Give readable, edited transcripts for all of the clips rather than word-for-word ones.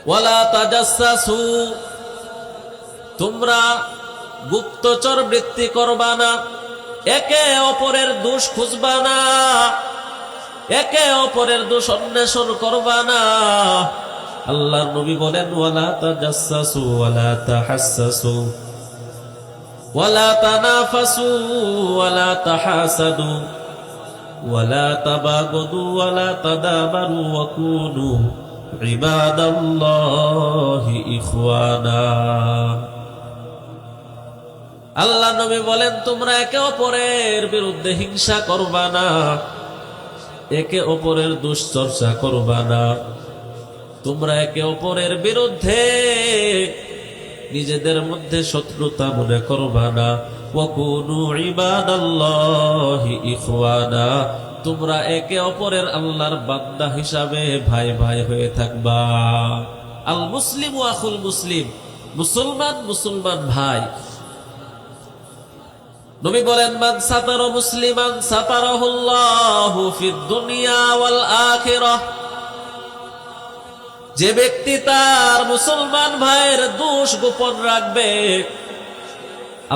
ওয়ালা তাজাসসু, তোমরা গুপ্তচর বৃত্তি করবা না, একে অপরের দোষ খুঁজবা না, একে অপরের দোষ অন্বেষণ করবা না। আল্লাহর নবী বলেন ওয়ালা তাজাসসু ওয়ালা তাহাসসু ওয়ালা তানাফাসু ওয়ালা তাহাসাদু ওয়ালা তাবাগুদু ওয়ালা তাদাবারু ওয়া কুনু ইবাদাল্লাহি ইখওয়ানা। আল্লাহ নবী বলেন তোমরা একে অপরের বিরুদ্ধে হিংসা করবা না, একে অপরের দুশ্চর্চা করবা না, তোমরা একে অপরের বিরুদ্ধে নিজেদের মধ্যে শত্রুতা মনে করবা না। ওয়া কুনু ইবাদাল্লাহি ইখওয়ানা, তোমরা একে অপরের আল্লাহর বান্দা হিসাবে ভাই ভাই হয়ে থাকবা। আল মুসলিমু আখুল মুসলিম, মুসলমান মুসলমান ভাই। নবী বলেন মান সাতারা মুসলিমান সাতারাহুল্লাহু ফিদ দুনিয়া ওয়াল আখিরাহ, যে ব্যক্তি তার মুসলমান ভাইয়ের দোষ গোপন রাখবে,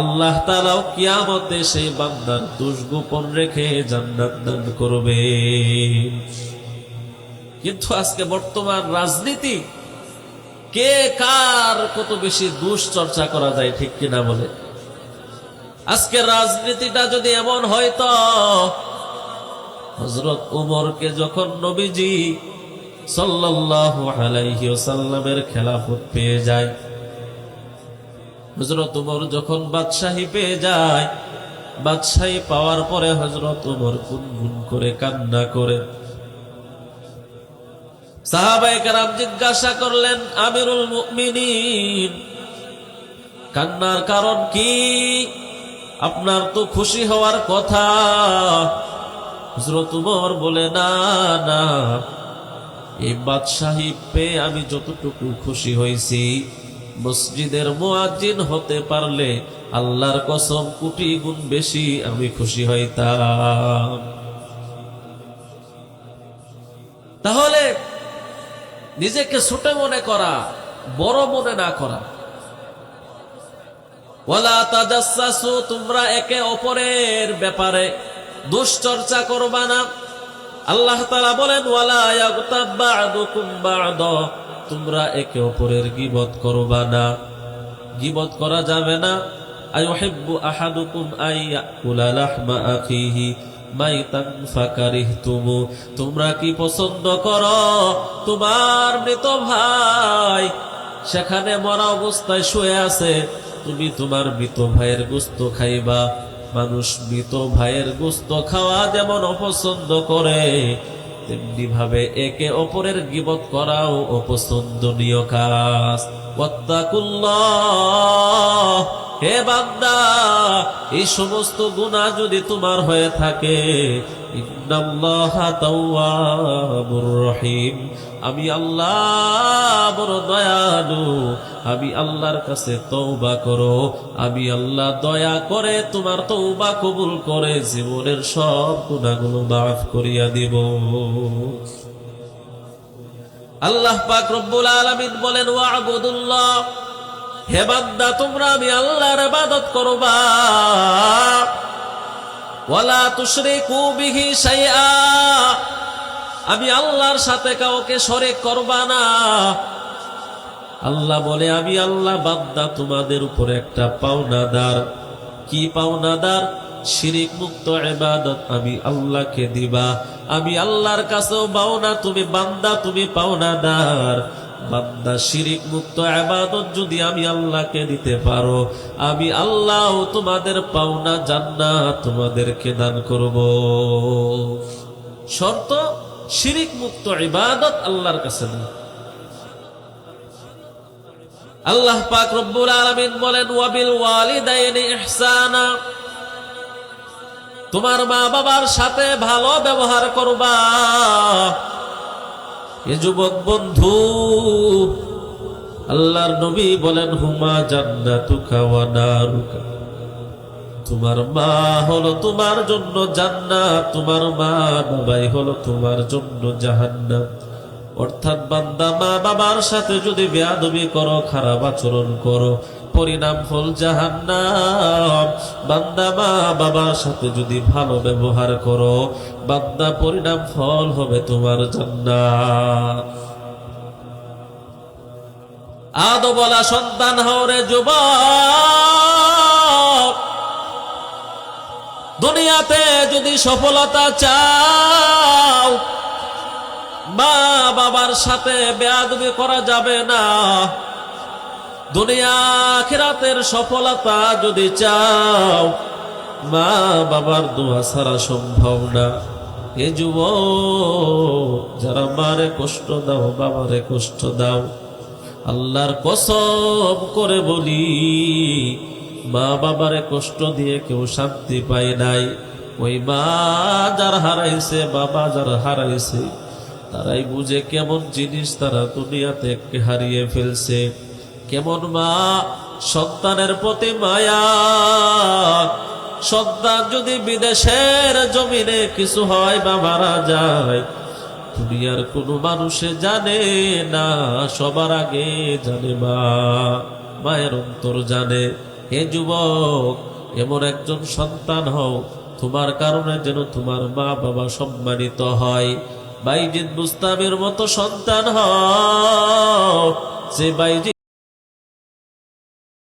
আল্লাহ তাআলাও কিয়ামতে সেই বান্দার দোষ গোপন রেখে জান্নাত দান করবে। কিন্তু আজকে বর্তমান রাজনীতি, কে কার কত বেশি দোষ চর্চা করা যায়, ঠিক কিনা বলে? আজকে রাজনীতিটা যদি এমন হয়তো, হযরত উমরকে যখন নবীজি সাল্লাল্লাহু আলাইহি ওয়াসাল্লামের খেলাফত পেয়ে যায়, হযরত উমর যখন বাদশাহী পেয়ে যায়, বাদশাহী পাওয়ার পরে হযরত উমর গুনগুন করে কান্না করে। সাহাবায়ে কেরাম জিজ্ঞাসা করলেন আমিরুল মুমিনিন, কান্নার কারণ কি? আপনার তো খুশি হওয়ার কথা। হযরত উমর বলে না না, এই বাদশাহী পেয়ে আমি যতটুকু খুশি হয়েছি, মসজিদের মুয়াজ্জিন হতে পারলে আল্লাহর কসম কোটি গুণ বেশি আমি খুশি হইতাম। তাহলে নিজেকে ছোট মনে করা, বড় মনে না করা। ওয়ালা তাজাসসু, তোমরা একে অপরের ব্যাপারে দুশ্চর্চা করবা না। আল্লাহ তাআলা বলেন ওয়ালা ইয়াগতাব বা'দুকুম বা'দা, তোমরা একে অপরের গীবত করবা না। গীবত করা যাবে না। আইয়ুহিব্বু আহাদুকুম আইয়াকুলা লাহমা আখিহি মাইতান ফাকারিহতুমু, তোমরা কি পছন্দ করো তোমার মৃত ভাই সেখানে মরা অবস্থায় শুয়ে আছে, তুমি তোমার মৃত ভাইয়ের গোশত খাইবা? মানুষ মৃত ভাইয়ের গোশত খাওয়া যেমন অপছন্দ করে, তেমনি ভাবে একে অপরের গীবত করাও অপছন্দনীয় কাজ। ওয়াত্তাকুল্লাহ, হে বান্দা, এই সমস্ত গুনাহ যদি তোমার হয়ে থাকে, ইন্নাল্লাহা তাওয়াবুর রহিম, আমি আল্লাহ বড় দয়ালু, আমি আল্লাহর কাছে তওবা করো, আমি আল্লাহ দয়া করে তোমার তওবা কবুল করে জীবনের সব গুনাহগুলো মাফ করিয়া দিব। আল্লাহ পাক রব্বুল আলামিন বলেন ওয়া'বুদুল্লাহ, হে বান্দা তোমরা আমি আল্লাহর ইবাদত করবা, ওয়ালা তুশরিকু বিহি শাইআ, আমি আল্লাহর সাথে কাউকে শরীক করবা না। আল্লাহ বলে আমি আল্লাহ বান্দা তোমাদের উপরে একটা পাওনাদার। কি পাওনাদার? শিরিক মুক্ত ইবাদত আমি আল্লাহকে দিবা। আমি আল্লাহর কাছেও পাওনা, তুমি বান্দা তুমি পাওনাদার। বান্দা শিরিক মুক্ত ইবাদত যদি আমি আল্লাহকে দিতে পারো, আমি আল্লাহ তোমাদের পাওনা জান্নাত তোমাদেরকে দান করব। শর্ত শিরিক মুক্ত ইবাদত আল্লাহর কাছে না। আল্লাহ পাক রব্বুল আলামিন বলেন ওয়াবিল ওয়ালিদাইনি ইহসানা, তোমার মা বাবার সাথে ভালো ব্যবহার করবা। এ যুবক বন্ধু, আল্লাহর নবী বলেন হুমা জান্নাতুকা ওয়া নারুকা, তোমার মা হলো তোমার জন্য জান্নাত, তোমার মা বাবাই হলো তোমার জন্য জাহান্নাম। অর্থাৎ বান্দা মা বাবার সাথে যদি বেয়াদবি করো, খারাপ আচরণ করো, পরিণাম ফল জাহান্নাম। বান্দা মা বাবার সাথে যদি ভালো ব্যবহার করো, বান্দা পরিণাম ফল হবে তোমার জান্নাত। আদো বলা সন্তান হও রে যুবক, দুনিয়াতে যদি সফলতা চাও, মা বাবার সাথে বেয়াদবি করা যাবে না। দুনিয়া আখিরাতের সফলতা যদি চাও, মা বাবার দোয়া ছাড়া সম্ভব না। এ যুবক, যারা মারে কষ্ট দাও, বাবারে কষ্ট দাও, আল্লাহর কসম করে বলি, মা বাবারে কষ্ট দিয়ে কেউ শান্তি পায় নাই। ওই মা যার হারাইছে, বাবা যার হারাইছে, তারাই বুঝে কেমন জিনিস তারা দুনিয়াতে হারিয়ে ফেলছে। কেমন মা সন্তানের প্রতি মায়া। সন্তান যদি বিদেশের জমিনে কিছু হয় বা মারা যায়, দুনিয়ার কোনো মানুষে জানে না, সবার আগে জানে মা, মায়ের অন্তর জানে। হে যুবক, এমন একজন সন্তান হও, তোমার কারণে যেন তোমার মা বাবা সম্মানিত হয়। বাইজিদ বুস্তামির মতো সন্তান হও, যে বাইজিদ